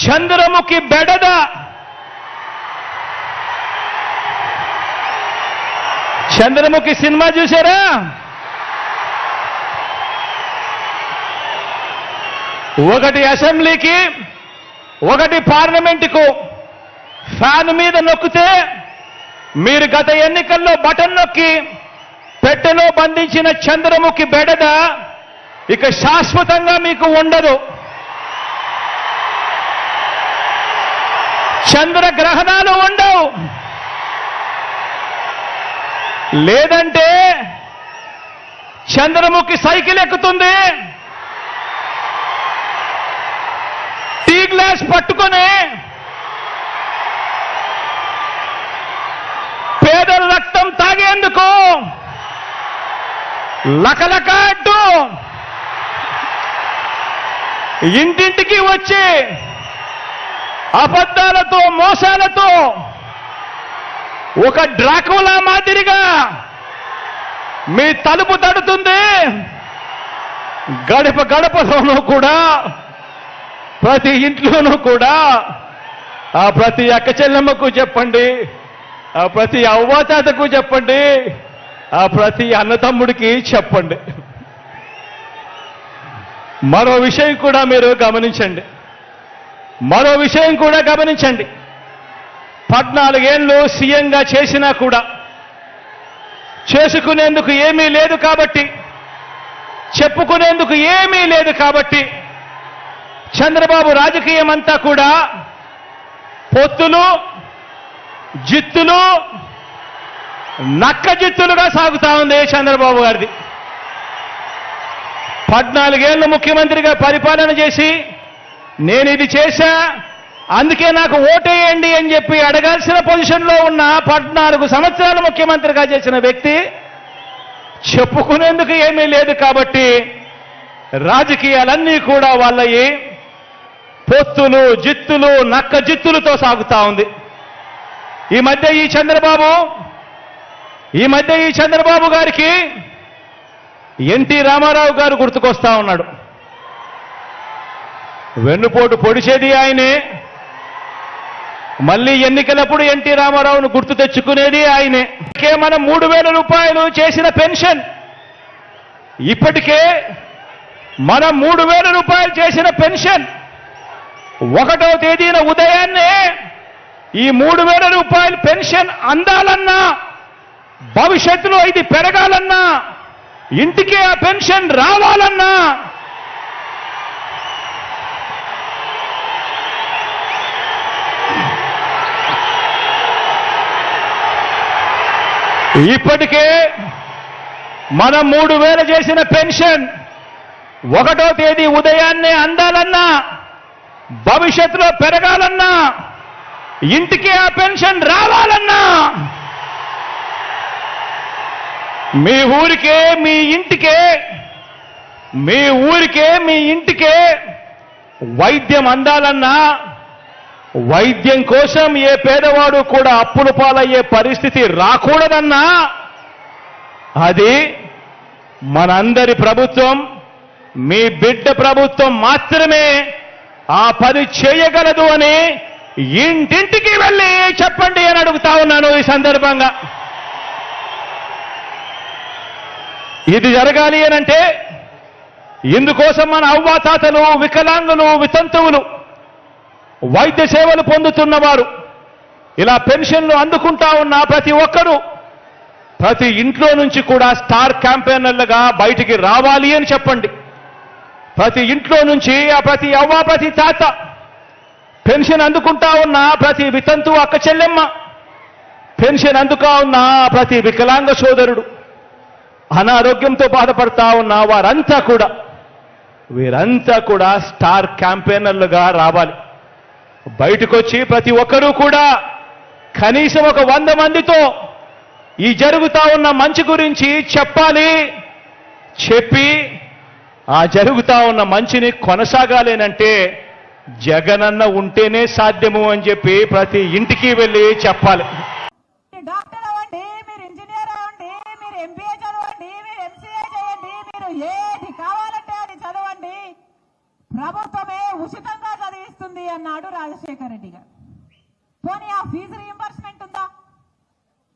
చంద్రముఖి బెడద, చంద్రముఖి సినిమా చూసారా? ఒకటి అసెంబ్లీకి, ఒకటి పార్లమెంటుకు ఫ్యాన్ మీద నొక్కితే మీరు గత ఎన్నికల్లో బటన్ నొక్కి పెట్టెలో బంధించిన చంద్రముఖి బెడద ఇక శాశ్వతంగా మీకు ఉండదు. చంద్రగ్రహణాలు ఉండవు. లేదంటే చంద్రముఖి సైకిల్ ఎక్కుతుంది, టీ గ్లాస్ పట్టుకొని పేదల రక్తం తాగేందుకు లకలక అంటూ ఇంటింటికి వచ్చి అబద్ధాలతో మోసాలతో ఒక డ్రాకులా మాదిరిగా మీ తలుపు తడుతుంది. గడప గడపలోనూ కూడా, ప్రతి ఇంట్లోనూ కూడా ఆ ప్రతి అక్క చెల్లెమ్మకు చెప్పండి, ఆ ప్రతి అవ్వాతాతకు చెప్పండి, ఆ ప్రతి అన్నతమ్ముడికి చెప్పండి. మరో విషయం కూడా మీరు గమనించండి, మరో విషయం కూడా గమనించండి. 14 ఏళ్ళు సీఎంగా చేసినా కూడా చేసుకునేందుకు ఏమీ లేదు కాబట్టి, చెప్పుకునేందుకు ఏమీ లేదు కాబట్టి చంద్రబాబు రాజకీయం అంతా కూడా పొత్తులు, జిత్తులు, నక్క జిత్తులుగా సాగుతా ఉంది చంద్రబాబు గారిది. 14 ఏళ్ళు ముఖ్యమంత్రిగా పరిపాలన చేసి నేను ఇది చేశా అందుకే నాకు ఓటేయండి అని చెప్పి అడగాల్సిన పొజిషన్లో ఉన్న 14 సంవత్సరాలు ముఖ్యమంత్రిగా చేసిన వ్యక్తి చెప్పుకునేందుకు ఏమీ లేదు కాబట్టి రాజకీయాలన్నీ కూడా వాళ్ళయి పొత్తులు, జిత్తులు, నక్క జిత్తులతో సాగుతా ఉంది. ఈ మధ్య ఈ చంద్రబాబు గారికి ఎన్టీ రామారావు గారు గుర్తుకొస్తా ఉన్నాడు. వెన్నుపోటు పొడిచేది ఆయనే, మళ్ళీ ఎన్నికలప్పుడు ఎన్టీ రామారావును గుర్తు తెచ్చుకునేది ఆయనే. మనం 3000 రూపాయలు చేసిన పెన్షన్, ఇప్పటికే మనం 3000 రూపాయలు చేసిన పెన్షన్ 1వ తేదీన ఉదయాన్నే ఈ 3000 రూపాయల పెన్షన్ అందాలన్నా, భవిష్యత్తులో ఇది పెరగాలన్నా, ఇంటికి ఆ పెన్షన్ రావాలన్నా ఇప్పటికే మనం 3000 చేసిన పెన్షన్ 1వ తేదీ ఉదయాన్నే అందాలన్నా, భవిష్యత్తులో పెరగాలన్నా, ఇంటికి ఆ పెన్షన్ రావాలన్నా మీ ఊరికే మీ ఇంటికే వైద్యం అందాలన్నా, వైద్యం కోసం ఏ పేదవాడు కూడా అప్పుల పాలయ్యే పరిస్థితి రాకూడదన్నా అది మనందరి ప్రభుత్వం, మీ బిడ్డ ప్రభుత్వం మాత్రమే ఆ పని చేయగలదు అని ఇంటింటికి వెళ్ళి చెప్పండి అని అడుగుతా ఉన్నాను ఈ సందర్భంగా. ఇది జరగాలి అనంటే ఇందుకోసం మన అవ్వాతాతలు, వికలాంగులు, వితంతువులు, వైద్య సేవలు పొందుతున్నవారు, ఇలా పెన్షన్లు అందుకుంటా ఉన్న ప్రతి ఒక్కరూ ప్రతి ఇంట్లో నుంచి కూడా స్టార్ క్యాంపెయినర్లుగా బయటికి రావాలి అని చెప్పండి. ప్రతి ఇంట్లో నుంచి ఆ ప్రతి అవ్వ, ప్రతి తాత, పెన్షన్ అందుకుంటా ఉన్న ప్రతి వితంతు అక్క చెల్లెమ్మ, పెన్షన్ అందుకా ఉన్న ప్రతి వికలాంగ సోదరుడు, అనారోగ్యంతో బాధపడతా ఉన్న వీరంతా కూడా స్టార్ క్యాంపెయినర్లుగా రావాలి. బయటకు వచ్చి ప్రతి ఒక్కరూ కూడా కనీసం ఒక 100 మందితో ఈ జరుగుతా ఉన్న మంచి గురించి చెప్పాలి. చెప్పి ఆ జరుగుతా ఉన్న మంచిని కొనసాగాలేనంటే జగనన్న ఉంటేనే సాధ్యము అని చెప్పి ప్రతి ఇంటికి వెళ్ళి చెప్పాలి. డాక్టర్ అవ్వండి, మీరు ఇంజనీర్ అవ్వండి, మీరు ఎంబీఏ చదవండి, మీరు ఎంసీఏ చేయండి, మీరు ఏది కావాలంటే అది చదవండి, ప్రభుత్వమే ఉచితంగా చదివిస్తుంది. ఉంది అన్నాడు రాజశేఖర రెడ్డి గారు. పోనీ ఆ ఫీజు రీయింబర్స్మెంట్ ఉందా?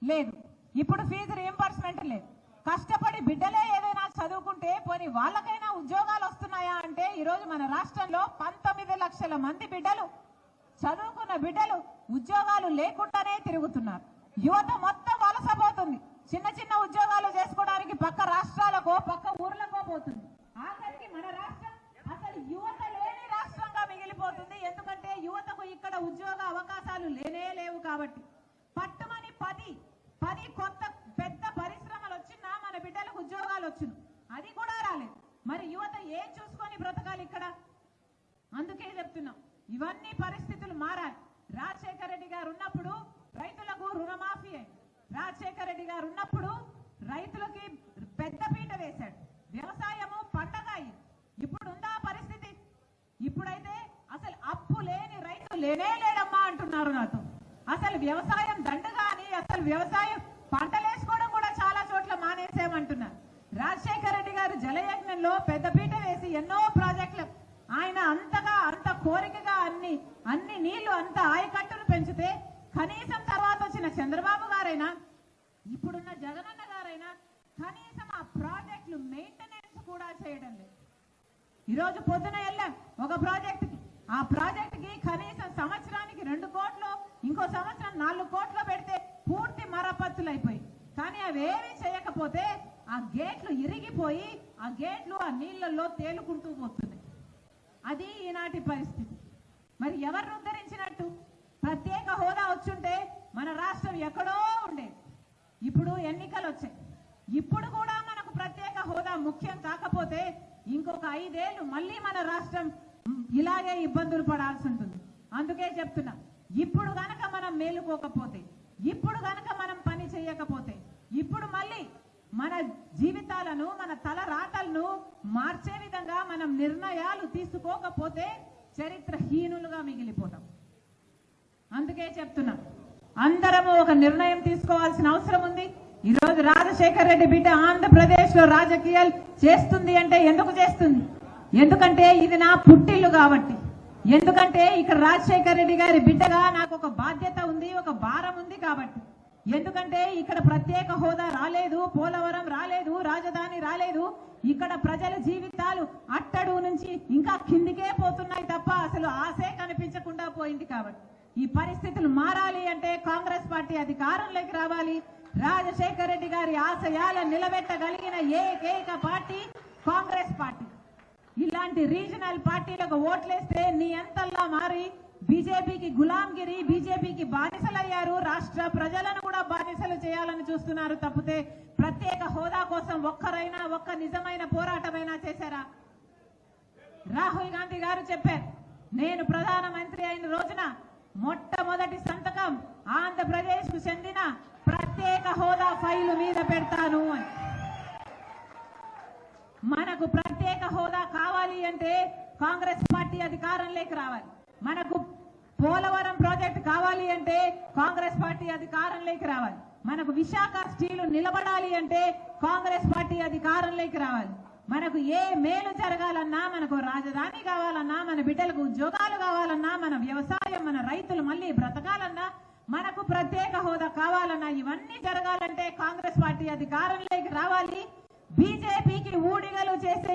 లేదు. ఇప్పుడు ఫీజు రీయింబర్స్మెంట్ లేదు. కష్టపడి బిడ్డలే ఏదైనా చదువుకుంటే పోనీ వాళ్ళకైనా ఉద్యోగాలు వస్తున్నాయా అంటే ఈరోజు మన రాష్ట్రంలో 19 లక్షల మంది బిడ్డలు, చదువుకున్న బిడ్డలు ఉద్యోగాలు లేకుండానే తిరుగుతున్నారు. యువత మొత్తం వలసపోతుంది. చిన్న చిన్న ఉద్యోగాలు చేసుకోవడానికి పక్క రాష్ట్రాలకో పక్క ఊర్లకో పోతుంది. ఆఖరికి మన రాష్ట్రం అసలు యువత లేని రాష్ట్రంగా మిగిలిపోతుంది. ఎందుకంటే యువతకు ఇక్కడ ఉద్యోగ అవకాశాలు లేవు కాబట్టి. పట్టుమని 10 కొత్త పెద్ద పరిశ్రమలు వచ్చినా మన బిడ్డలకు ఉద్యోగాలు వచ్చును, అది కూడా రాలేదు. మరి యువత ఏం చూసుకొని బ్రతకాలి ఇక్కడ? అందుకే చెప్తున్నాం, ఇవన్నీ పరిస్థితులు మారాలి. రాజశేఖర రెడ్డి గారు ఉన్నప్పుడు రైతులకు రుణమాఫీ అయింది. రాజశేఖర రెడ్డి గారు ఉన్నప్పుడు రైతులకి పెద్ద పీట వేశాడు. వ్యవసాయము పండగ అయింది. ఇప్పుడు ఉందా పరిస్థితి? ఇప్పుడైతే అసలు అప్పు లేని రైతు లేడమ్మా అంటున్నారు నాతో. అసలు వ్యవసాయం దండగా అని, అసలు వ్యవసాయం పంటలేసుకోవడం కూడా చాలా చోట్ల మానేసామంటున్నారు. రాజశేఖర రెడ్డి గారు జలయజ్ఞంలో పెద్దపీట వేసి ఎన్నో ప్రాజెక్టులు ఆయన అంత కోరికగా అన్ని నీళ్లు అంత ఆయకట్టును పెంచితే కనీసం తర్వాత వచ్చిన చంద్రబాబు గారైనా ఇప్పుడున్న జగనన్న గారైనా కనీసం ఆ ప్రాజెక్టులు మెయింటెనెన్స్ కూడా చేయడం లేదు. ఈరోజు పొద్దున వెళ్ళాం ఒక ప్రాజెక్టుకి. ఆ ప్రాజెక్టుకి కనీసం సంవత్సరానికి 2 కోట్లు, ఇంకో సంవత్సరం 4 కోట్లు పెడితే పూర్తి మరమ్మతులు అయిపోయి, కానీ అవేమీ చేయకపోతే ఆ గేట్లు ఇరిగిపోయి ఆ గేట్లు ఆ నీళ్లలో తేలుకుంటూ పోతున్నాయి. అది ఈనాటి పరిస్థితి. మరి ఎవరిని ఉద్ధరించినట్టు? ప్రత్యేక హోదా వచ్చుంటే మన రాష్ట్రం ఎక్కడో ఉండేది. ఇప్పుడు ఎన్నికలు వచ్చాయి. ఇప్పుడు కూడా మనకు ప్రత్యేక హోదా ముఖ్యం కాకపోతే ఇంకొక 5 ఏళ్ళు మళ్ళీ మన రాష్ట్రం ఇలాగే ఇబ్బందులు పడాల్సి ఉంటుంది. అందుకే చెప్తున్నా, ఇప్పుడు గనక మనం మేలుకోకపోతే, ఇప్పుడు గనక మనం పని చేయకపోతే, ఇప్పుడు మళ్ళీ మన జీవితాలను, మన తల రాతలను మార్చే విధంగా మనం నిర్ణయాలు తీసుకోకపోతే చరిత్రహీనులుగా మిగిలిపోతాం. అందుకే చెప్తున్నా, అందరము ఒక నిర్ణయం తీసుకోవాల్సిన అవసరం ఉంది. ఈరోజు రాజశేఖర రెడ్డి బిడ్డ ఆంధ్రప్రదేశ్ లో రాజకీయాలు చేస్తుంది అంటే ఎందుకు చేస్తుంది? ఎందుకంటే ఇది నా పుట్టిల్లు కాబట్టి. ఎందుకంటే ఇక్కడ రాజశేఖర రెడ్డి గారి బిడ్డగా నాకు ఒక బాధ్యత ఉంది, ఒక భారం ఉంది కాబట్టి. ఎందుకంటే ఇక్కడ ప్రత్యేక హోదా రాలేదు, పోలవరం రాలేదు, రాజధాని రాలేదు. ఇక్కడ ప్రజల జీవితాలు అట్టడు నుంచి ఇంకా కిందికే పోతున్నాయి తప్ప అసలు ఆశే కనిపించకుండా పోయింది కాబట్టి. ఈ పరిస్థితులు మారాలి అంటే కాంగ్రెస్ పార్టీ అధికారంలోకి రావాలి. రాజశేఖర రెడ్డి గారి ఆశయాలను నిలబెట్టగలిగిన ఏకైక పార్టీ కాంగ్రెస్ పార్టీ. ఇలాంటి రీజనల్ పార్టీలకు ఓట్లేస్తే నీ అంతల్లా మారి బీజేపీకి గులాంగిరి, బీజేపీకి బానిసలయ్యారు. రాష్ట్ర ప్రజలను కూడా బానిసలు చేయాలని చూస్తున్నారు తప్పితే ప్రత్యేక హోదా కోసం ఒక్కరైనా ఒక్క నిజమైన పోరాటమైనా చేశారా? రాహుల్ గాంధీ గారు చెప్పారు, నేను ప్రధానమంత్రి అయిన రోజున మొట్టమొదటి సంతకం ఆంధ్రప్రదేశ్ కు చెందిన ప్రత్యేక హోదా ఫైలు మీద పెడతాను అని. మనకు ప్రత్యేక హోదా కావాలి అంటే కాంగ్రెస్ పార్టీ అధికారంలోకి రావాలి. మనకు పోలవరం ప్రాజెక్టు కావాలి అంటే కాంగ్రెస్ పార్టీ అధికారంలోకి రావాలి. మనకు విశాఖ స్టీలు నిలబడాలి అంటే కాంగ్రెస్ పార్టీ అధికారంలోకి రావాలి. మనకు ఏ మేలు జరగాలన్నా, మనకు రాజధాని కావాలన్నా, మన బిడ్డలకు ఉద్యోగాలు కావాలన్నా, మన వ్యవసాయం, మన రైతులు మళ్ళీ బ్రతకాలన్నా, మనకు ప్రత్యేక హోదా కావాలన్నా, ఇవన్నీ జరగాలంటే కాంగ్రెస్ పార్టీ అధికారంలోకి రావాలి. బీజేపీకి ఊడిగలు చేసే